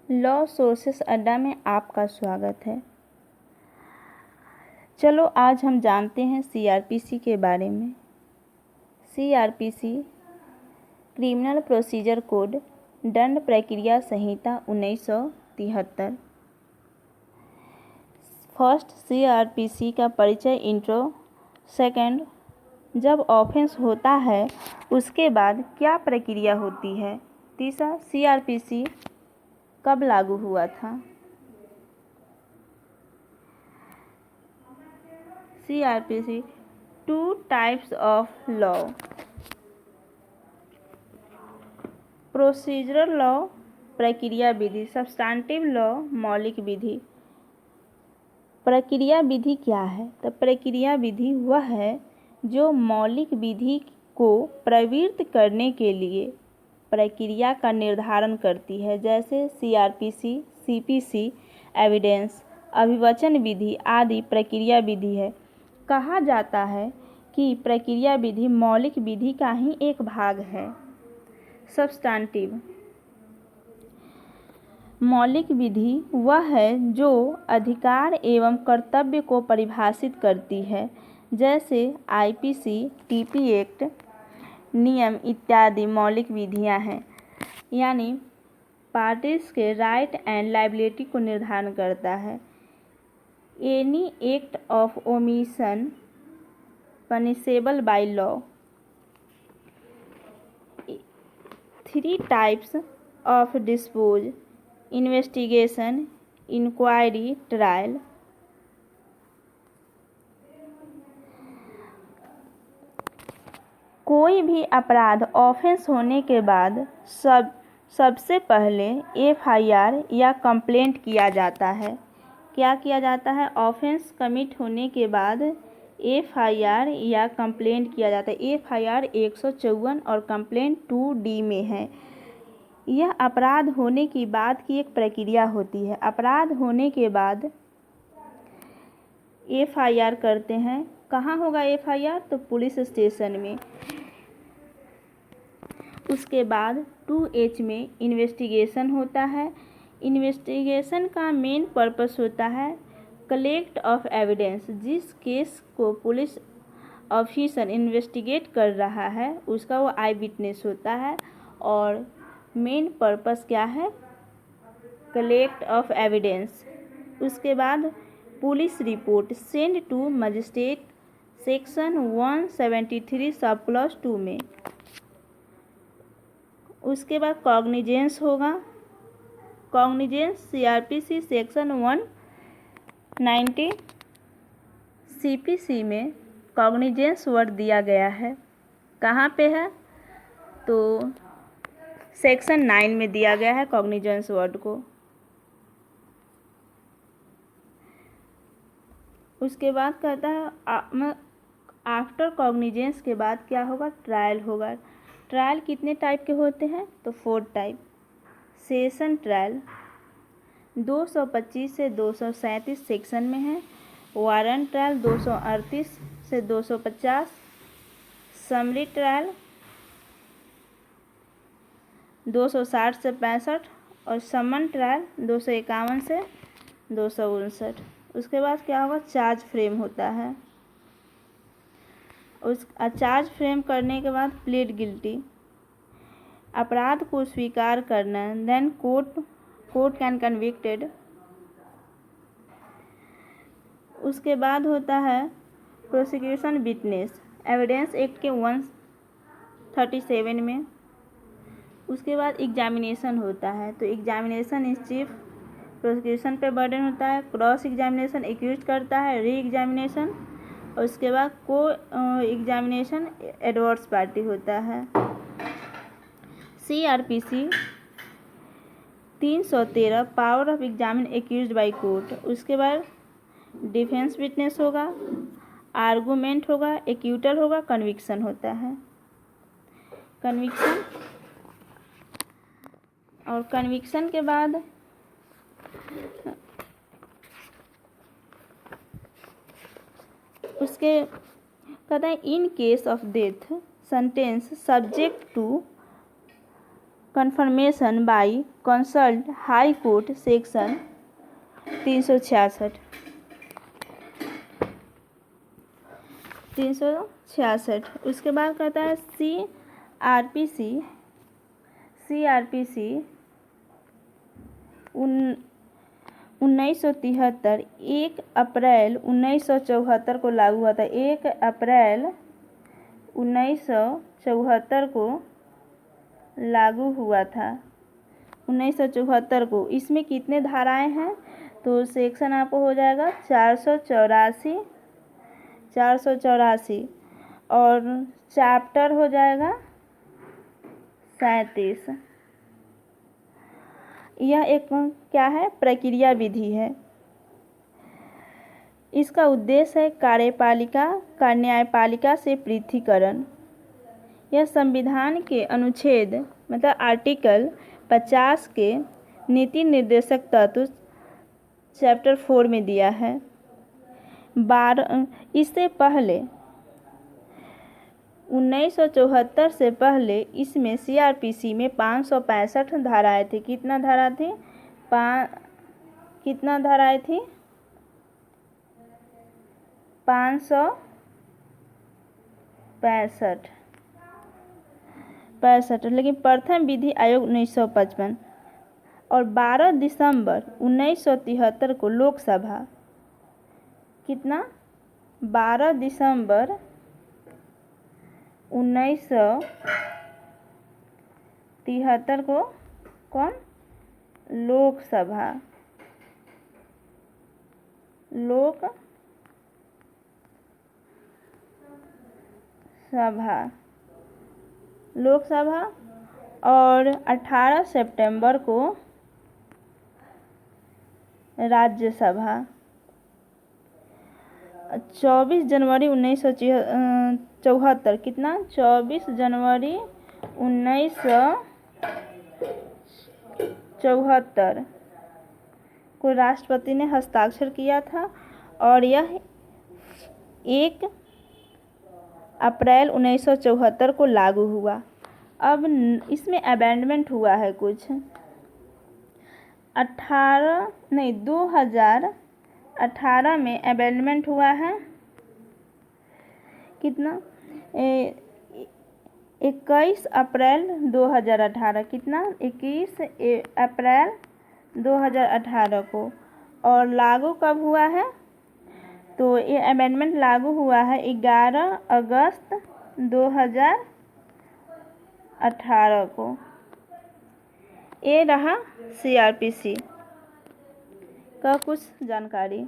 Law sources अड्डा में आपका स्वागत है। चलो आज हम जानते हैं सीआरपीसी के बारे में। सीआरपीसी क्रिमिनल प्रोसीजर कोड दंड प्रक्रिया संहिता 1973। फर्स्ट, सीआरपीसी का परिचय इंट्रो। सेकंड, जब ऑफेंस होता है उसके बाद क्या प्रक्रिया होती है। तीसरा, सीआरपीसी कब लागू हुआ था। CrPC two types of law. Procedural law प्रक्रिया विधि, सब्सटेंटिव लॉ मौलिक विधि। प्रक्रिया विधि क्या है? तो प्रक्रिया विधि वह है जो मौलिक विधि को प्रवृत्त करने के लिए प्रक्रिया का निर्धारण करती है, जैसे सीआरपीसी, सीपीसी, एविडेंस, अभिवचन विधि आदि प्रक्रिया विधि है। कहा जाता है कि प्रक्रिया विधि मौलिक विधि का ही एक भाग है। सब्सटेंटिव मौलिक विधि वह है जो अधिकार एवं कर्तव्य को परिभाषित करती है, जैसे आईपीसी, टीपी एक्ट, नियम इत्यादि मौलिक विधियां हैं। यानी पार्टीज के राइट एंड लायबिलिटी को निर्धारण करता है। Any act of omission punishable by law. 3 types of dispose: investigation, inquiry, trial. कोई भी अपराध ऑफेंस होने के बाद सबसे पहले एफआईआर या कंप्लेंट किया जाता है। क्या किया जाता है? ऑफेंस कमिट होने के बाद एफआईआर या कंप्लेंट किया जाता है। एफआईआर 154 और कंप्लेंट 2D में है। यह अपराध होने की बाद की एक प्रक्रिया होती है। अपराध होने के बाद एफआईआर करते हैं। कहाँ होगा एफआईआर? तो पुलिस स्टेशन में। उसके बाद 2H में इन्वेस्टिगेशन होता है। इन्वेस्टिगेशन का मेन पर्पस होता है कलेक्ट ऑफ एविडेंस। जिस केस को पुलिस ऑफिसर इन्वेस्टिगेट कर रहा है उसका वो आई विटनेस होता है। और मेन पर्पस क्या है? Collect of evidence. उसके बाद police report send to magistrate section 173 sub clause 2 में। उसके बाद कॉग्निजेंस होगा। कॉग्निजेंस सीआरपीसी सेक्शन 190 सीपीसी में कॉग्निजेंस वर्ड दिया गया है। कहाँ पे है? तो सेक्शन 9 में दिया गया है कॉग्निजेंस वर्ड को। उसके बाद कहता है आफ्टर कॉग्निजेंस के बाद क्या होगा? ट्रायल होगा। ट्रायल कितने टाइप के होते हैं? तो 4 टाइप। सेशन ट्रायल 225 से 237 सेक्शन में है। वारंट ट्रायल 238 से 250। समरी ट्रायल 260 से 65 और समन ट्रायल 251 से 259। उसके बाद क्या होगा? चार्ज फ्रेम होता है। उस चार्ज फ्रेम करने के बाद प्लीड गिल्टी, अपराध को स्वीकार करना, देन कोर्ट कैन कन्विक्टेड। उसके बाद होता है प्रोसिक्यूशन विटनेस, एविडेंस एक्ट के 137 में। उसके बाद एग्जामिनेशन होता है। तो एग्जामिनेशन इस चीफ प्रोसिक्यूशन पे बर्डन होता है। क्रॉस एग्जामिनेशन एक्यूज करता है। री एग्जामिनेशन और उसके बाद को एग्जामिनेशन एडवर्स पार्टी होता है। CrPC 313 power of examine accused by court. उसके बाद डिफेंस विटनेस होगा, आर्गूमेंट होगा, एक्यूटल होगा, कन्विक्शन होता है। कन्विक्शन और कन्विक्शन के बाद उसके कहता है in case of death sentence subject to confirmation by consult high court section 366। उसके बाद कहता है CRPC 1973 1 अप्रैल 1974 को लागू हुआ था। 1 अप्रैल 1974 को लागू हुआ था, 1974 को। इसमें कितने धाराएं हैं? तो सेक्शन आपको हो जाएगा 484 और चैप्टर हो जाएगा 37। यह एक क्या है? प्रक्रिया विधि है। इसका उद्देश्य है कार्यपालिका का न्यायपालिका से पृथक्करण। यह संविधान के अनुच्छेद मतलब आर्टिकल 50 के नीति निर्देशक तत्व चैप्टर 4 में दिया है। इससे पहले 1974 से पहले इसमें CRPC में 565 धाराएं थी। कितना धारा थी? कितना धाराएं थी? 565। लेकिन प्रथम विधि आयोग 1955 और 12 दिसंबर 1973 को लोकसभा, कितना? 12 दिसंबर 1973 को कौन? लोकसभा और 18 सितंबर को राज्यसभा। 24 जनवरी 1974 कितना? 24 जनवरी 1974 को राष्ट्रपति ने हस्ताक्षर किया था और यह 1 अप्रैल 1974 को लागू हुआ। अब इसमें अमेंडमेंट हुआ है कुछ 2018 में अमेंडमेंट हुआ है। कितना? 21 अप्रैल 2018। कितना? 21 अप्रैल 2018 को। और लागू कब हुआ है? तो ये अमेंडमेंट लागू हुआ है 11 अगस्त 2018 को। ये रहा CRPC का कुछ जानकारी।